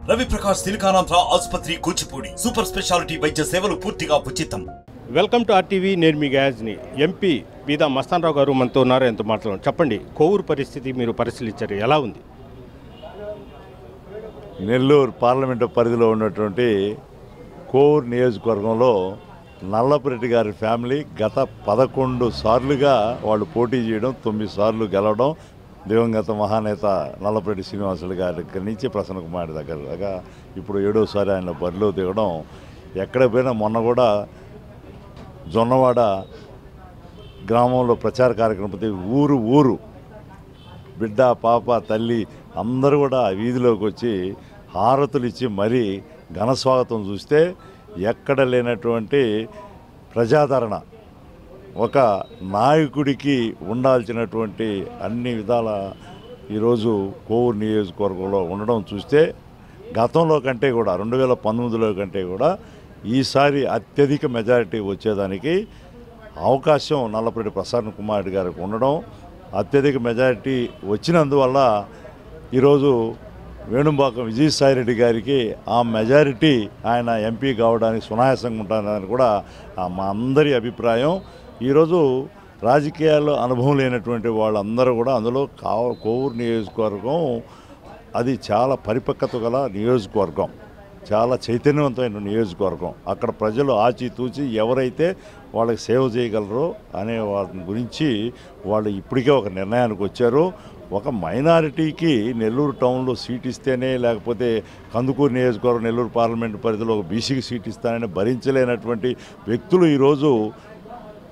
రవి ప్రకాష్ సిలికానాంధ్ర ఆసుపత్రి Kuchipudi super speciality వైద్య సేవలు పూర్తిగా ఉచితం. Welcome to RTV. నేను మీ గాజ్ని. ఎంపీ బీదా మస్తాన్ రావు గారు మనతో ఉన్నారు. ఎంతో మాట్లాడారు. చెప్పండి, కోవూరు పరిస్థితి మీరు పరిశీలించారు, ఎలా ఉంది? నెల్లూరు పార్లమెంటు పరిధిలో ఉన్నటువంటి కోవూరు నియోజకవర్గంలో నల్లపురెడ్డి గారి ఫ్యామిలీ గత 11 సార్లుగా వాళ్ళు పోటీ చేయడం, 9 సార్లు గెలవడం, దివంగత మహానేత నల్లపురెడ్డి శ్రీనివాసులు గారి దగ్గర నుంచి ప్రసన్న కుమార్ దగ్గర దాకా ఇప్పుడు 7వసారి ఆయన బరిలో దిగడం. ఎక్కడ పోయినా మొన్న కూడా జొన్నవాడ గ్రామంలో ప్రచార కార్యక్రమం ఊరు బిడ్డ పాప తల్లి అందరూ కూడా వీధిలోకి వచ్చి హారతులు ఇచ్చి మరీ ఘనస్వాగతం చూస్తే ఎక్కడ లేనటువంటి ప్రజాదరణ, ఒక నాయకుడికి ఉండాల్సినటువంటి అన్ని విధాల ఈరోజు కోవూరు నియోజకవర్గంలో ఉండడం చూస్తే గతంలో కంటే కూడా 2019లో కంటే కూడా ఈసారి అత్యధిక మెజారిటీ వచ్చేదానికి అవకాశం నల్లపురెడ్డి ప్రసన్న కుమార్ గారికి ఉండడం, అత్యధిక మెజారిటీ వచ్చినందువల్ల ఈరోజు వేణుంబాకం విజయసాయిరెడ్డి గారికి ఆ మెజారిటీ ఆయన ఎంపీ కావడానికి సునాయాసంగా ఉంటుందని కూడా మా అందరి అభిప్రాయం. ఈరోజు రాజకీయాల్లో అనుభవం లేనటువంటి వాళ్ళందరూ కూడా అందులో కోవూరు నియోజకవర్గం అది చాలా పరిపక్వత గల నియోజకవర్గం, చాలా చైతన్యవంతమైన నియోజకవర్గం. అక్కడ ప్రజలు ఆచితూచి ఎవరైతే వాళ్ళకి సేవ చేయగలరో అనే వాటి గురించి వాళ్ళు ఇప్పటికే ఒక నిర్ణయానికి వచ్చారు. ఒక మైనారిటీకి నెల్లూరు టౌన్లో సీట్ ఇస్తేనే, లేకపోతే కందుకూరు నియోజకవర్గం నెల్లూరు పార్లమెంటు పరిధిలో ఒక బీసీకి సీట్ ఇస్తానని భరించలేనటువంటి వ్యక్తులు ఈరోజు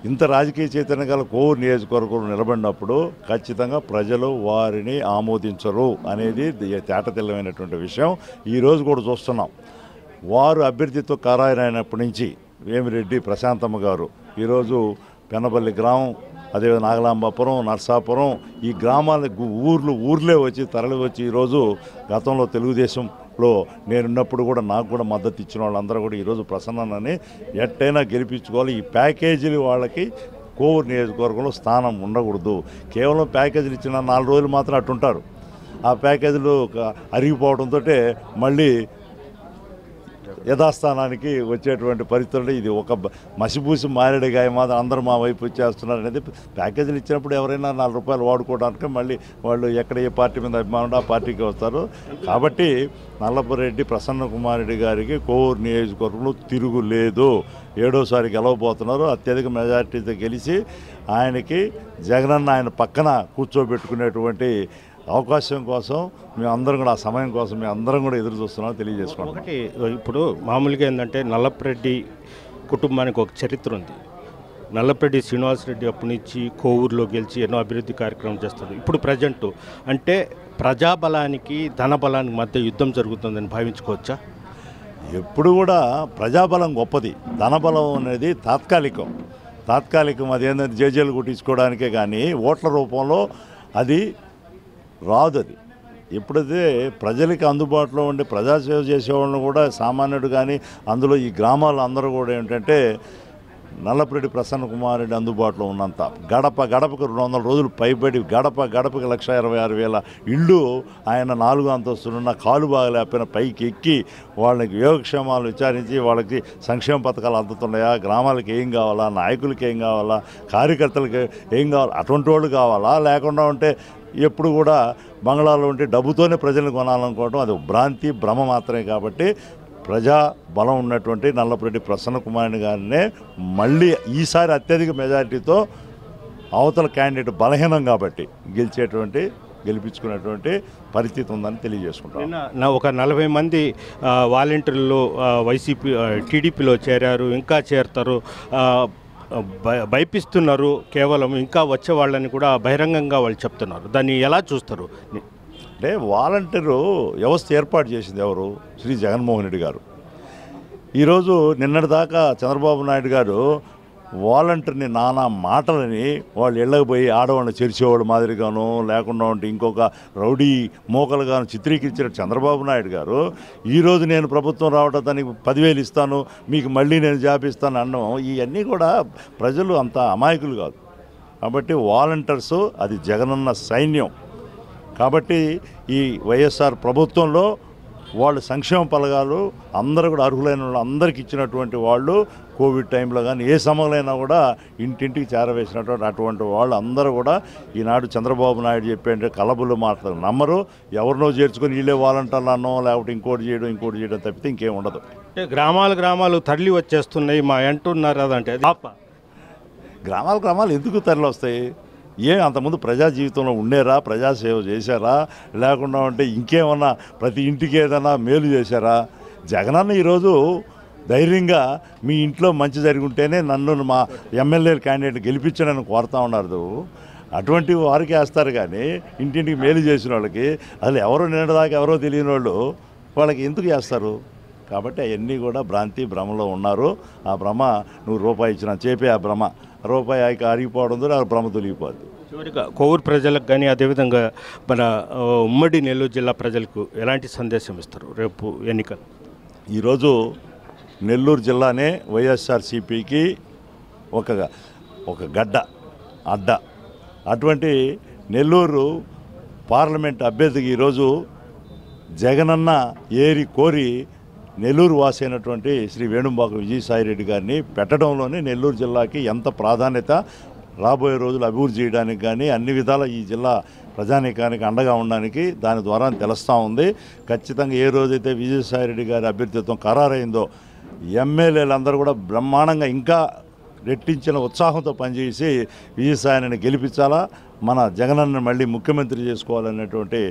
ఇంత రాజకీయ చైతన్యం గల కోవూరు నియోజకవర్గంలో నిలబడినప్పుడు ఖచ్చితంగా ప్రజలు వారిని ఆమోదించరు అనేది తేటతెల్లమైనటువంటి విషయం. ఈరోజు కూడా చూస్తున్నాం. వారు అభ్యర్థితో ఖరారైనప్పటి నుంచి వేమిరెడ్డి ప్రశాంతమ్మ గారు ఈరోజు పెనపల్లి గ్రామం, అదేవిధంగా నాగలాంబాపురం, నర్సాపురం ఈ గ్రామాలకు ఊర్లే వచ్చి తరలి వచ్చి ఈరోజు గతంలో తెలుగుదేశంలో నేనున్నప్పుడు కూడా నాకు కూడా మద్దతు ఇచ్చిన వాళ్ళందరూ కూడా ఈరోజు ప్రసన్నని ఎట్టయినా గెలిపించుకోవాలి. ఈ ప్యాకేజీలు వాళ్ళకి కోవూరు నియోజకవర్గంలో స్థానం ఉండకూడదు. కేవలం ప్యాకేజీలు ఇచ్చిన 4 రోజులు మాత్రం అట్టుంటారు. ఆ ప్యాకేజీలు అరిగిపోవడంతో మళ్ళీ యథాస్థానానికి వచ్చేటువంటి పరిస్థితులు. ఇది ఒక మసిపూసి మారేడుగాయ మాత్రం అందరూ మా వైపు వచ్చేస్తున్నారు అనేది. ప్యాకేజీలు ఇచ్చినప్పుడు ఎవరైనా 4 రూపాయలు వాడుకోవడానికి మళ్ళీ వాళ్ళు ఎక్కడ ఏ పార్టీ మీద అభిమానం ఆ పార్టీకి వస్తారు. కాబట్టి నల్లపురెడ్డి ప్రసన్న కుమార్ రెడ్డి గారికి కోవూరు నియోజకవర్గంలో తిరుగులేదు. 7వసారి గెలవబోతున్నారు. అత్యధిక మెజార్టీతో గెలిచి ఆయనకి జగనన్న ఆయన పక్కన కూర్చోబెట్టుకునేటువంటి అవకాశం కోసం మేమందరం కూడా, ఆ సమయం కోసం మేమందరం కూడా ఎదురు చూస్తున్నాం తెలియజేసుకున్నాం. ఒకటి, ఇప్పుడు మామూలుగా ఏంటంటే నల్లపురెడ్డి కుటుంబానికి ఒక చరిత్ర ఉంది. నల్లపురెడ్డి శ్రీనివాసరెడ్డి అప్పటి నుంచి కోవూరులో గెలిచి ఎన్నో అభివృద్ధి కార్యక్రమం చేస్తారు. ఇప్పుడు ప్రజెంట్ అంటే ప్రజాబలానికి ధనబలానికి మధ్య యుద్ధం జరుగుతుందని భావించుకోవచ్చా? ఎప్పుడు కూడా ప్రజాబలం గొప్పది, ధనబలం అనేది తాత్కాలికం. అది ఏంటంటే జేజేలు కుట్టించుకోవడానికే కానీ ఓట్ల రూపంలో అది రాదు. అది ఎప్పుడైతే ప్రజలకి అందుబాటులో ఉండి ప్రజాసేవ చేసేవాళ్ళని కూడా సామాన్యుడు కానీ, అందులో ఈ గ్రామాలు అందరూ కూడా ఏంటంటే నల్లపురెడ్డి ప్రసన్న కుమార్ రెడ్డి అందుబాటులో ఉన్నంత గడపకు 200 రోజులు పైబడి గడపకి 1,26,000 ఇళ్ళు ఆయన 4 అంతస్తులున్న కాలు బాగలేకపోయిన పైకి ఎక్కి వాళ్ళకి యోగక్షేమాలు విచారించి వాళ్ళకి సంక్షేమ పథకాలు అందుతున్నాయా, గ్రామాలకు ఏం కావాలా, నాయకులకి ఏం కావాలా, కార్యకర్తలకి ఏం కావాలా, అటువంటి వాళ్ళు కావాలా, లేకుండా ఉంటే ఎప్పుడు కూడా బంగ్లాలో ఉంటే డబ్బుతోనే ప్రజలను కొనాలనుకోవడం అది భ్రాంతి, భ్రమ మాత్రమే. కాబట్టి ప్రజా బలం ఉన్నటువంటి నల్లపురెడ్డి ప్రసన్న కుమార్ గారినే మళ్ళీ ఈసారి అత్యధిక మెజారిటీతో అవతల క్యాండిడేట్ బలహీనం కాబట్టి గెలిపించుకునేటువంటి పరిస్థితి ఉందని తెలియజేసుకుంటాను. ఒక 40 మంది వాలంటీర్లు వైసీపీ టీడీపీలో చేరారు, ఇంకా చేరుతారు, భయపిస్తున్నారు. కేవలం ఇంకా వచ్చే వాళ్ళని కూడా బహిరంగంగా వాళ్ళు చెప్తున్నారు. దాన్ని ఎలా చూస్తారు? అంటే వాలంటీరు వ్యవస్థ ఏర్పాటు చేసింది ఎవరు? శ్రీ జగన్మోహన్ రెడ్డి గారు. ఈరోజు నిన్నటిదాకా చంద్రబాబు నాయుడు గారు వాలంటీర్ని నానా మాటలని వాళ్ళు ఇళ్ళకి పోయి ఆడవాళ్ళని చేర్చేవాడు మాదిరిగాను, లేకుండా ఉంటే ఇంకొక రౌడీ మోకలుగాను చిత్రీకరించిన చంద్రబాబు నాయుడు గారు ఈరోజు నేను ప్రభుత్వం రావడం దానికి 10,000 ఇస్తాను, మీకు మళ్ళీ నేను జాబ్ ఇస్తాను అనడం, ఇవన్నీ కూడా ప్రజలు అంత అమాయకులు కాదు. కాబట్టి వాలంటీర్సు అది జగనన్న సైన్యం. కాబట్టి ఈ వైఎస్ఆర్ ప్రభుత్వంలో వాళ్ళు సంక్షేమ పథకాలు అందరూ కూడా అర్హులైన వాళ్ళు అందరికీ ఇచ్చినటువంటి వాళ్ళు కోవిడ్ టైంలో కానీ ఏ సమయంలో కూడా ఇంటింటికి చేరవేసినటువంటి అటువంటి వాళ్ళు అందరూ కూడా ఈనాడు చంద్రబాబు నాయుడు చెప్పే కలబులు మాటలు నమ్మరు. ఎవరినో చేర్చుకొని వీళ్ళే వాలంటీర్లనో లేకపోతే ఇంకోటి చేయడం తప్పితే ఇంకేం ఉండదు. అంటే గ్రామాలు తరలి వచ్చేస్తున్నాయి మా అంటున్నారు అదంటే గ్రామాలు ఎందుకు తరలి వస్తాయి? అంతకుముందు ప్రజా జీవితంలో ఉండేరా, ప్రజాసేవ చేశారా, లేకుండా ఉంటే ఇంకేమన్నా ప్రతి ఇంటికి ఏదైనా మేలు చేశారా? జగనన్న ఈరోజు ధైర్యంగా మీ ఇంట్లో మంచి జరిగి ఉంటేనే నన్ను మా ఎమ్మెల్యే క్యాండిడేట్ గెలిపించడానికి కోరుతా ఉన్నారు. అటువంటి వారికి వేస్తారు కానీ ఇంటింటికి మేలు చేసిన వాళ్ళకి అసలు ఎవరో నిన్నదాకా ఎవరో తెలియని వాళ్ళు వాళ్ళకి ఎందుకు వేస్తారు? కాబట్టి అవన్నీ కూడా భ్రమలో ఉన్నారు. ఆ భ్రమ నువ్వు రూపాయి ఇచ్చిన చేపే ఆ భ్రమ రూపాయి అరిగిపోవడంతో ఆ భ్రమ తొలగిపోద్ది. చివరిగా కోవూరు ప్రజలకు కానీ అదేవిధంగా మన ఉమ్మడి నెల్లూరు జిల్లా ప్రజలకు ఎలాంటి సందేశం ఇస్తారు రేపు ఎన్నికలు? ఈరోజు నెల్లూరు జిల్లానే వైఎస్ఆర్సీపీకి ఒక అడ్డ. అటువంటి నెల్లూరు పార్లమెంట్ అభ్యర్థికి ఈరోజు జగనన్న ఏరి కోరి నెల్లూరు వాసి అయినటువంటి శ్రీ వేణుంబాక విజయసాయిరెడ్డి గారిని పెట్టడంలోనే నెల్లూరు జిల్లాకి ఎంత ప్రాధాన్యత, రాబోయే రోజులు అభివృద్ధి చేయడానికి కానీ అన్ని విధాల ఈ జిల్లా ప్రజానీకానికి అండగా ఉండడానికి దాని ద్వారా తెలుస్తూ ఉంది. ఖచ్చితంగా ఏ రోజైతే విజయసాయిరెడ్డి గారి అభ్యర్థిత్వం ఖరారైందో ఎమ్మెల్యేలందరూ కూడా బ్రహ్మాండంగా ఇంకా రెట్టించిన ఉత్సాహంతో పనిచేసి విజయసాయిని గెలిపించాలా, మన జగనన్న మళ్ళీ ముఖ్యమంత్రి చేసుకోవాలనేటువంటి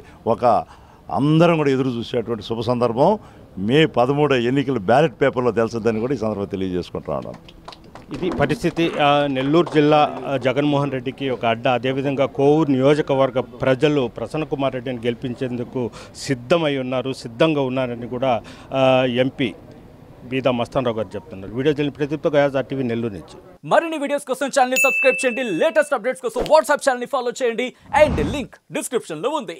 అందరం కూడా ఎదురు చూసేటువంటి శుభ సందర్భం మే 13 ఎన్నికలు బ్యాలెట్ పేపర్లో తెలుస్తుందని కూడా ఈ సందర్భంగా తెలియజేసుకుంటున్నాను. ఇది పరిస్థితి. నెల్లూరు జిల్లా జగన్మోహన్ రెడ్డికి ఒక అడ్డ. అదేవిధంగా కోవూరు నియోజకవర్గ ప్రజలు ప్రసన్న కుమార్ రెడ్డిని గెలిపించేందుకు సిద్ధంగా ఉన్నారని కూడా ఎంపీ బీదా మస్తాన్ రావు గారు చెప్తున్నారు. వీడియో జరిగిన ప్రదీప్తో గయాజ్ RTV నెల్లూరు నుంచి. మరిన్ని వీడియోస్ కోసం ఛానల్ సబ్స్క్రైబ్ చేయండి. లేటెస్ట్ అప్డేట్స్ కోసం వాట్సాప్ ఛానల్ ఫాలో చేయండి. అండ్ లింక్ డిస్క్రిప్షన్లో ఉంది.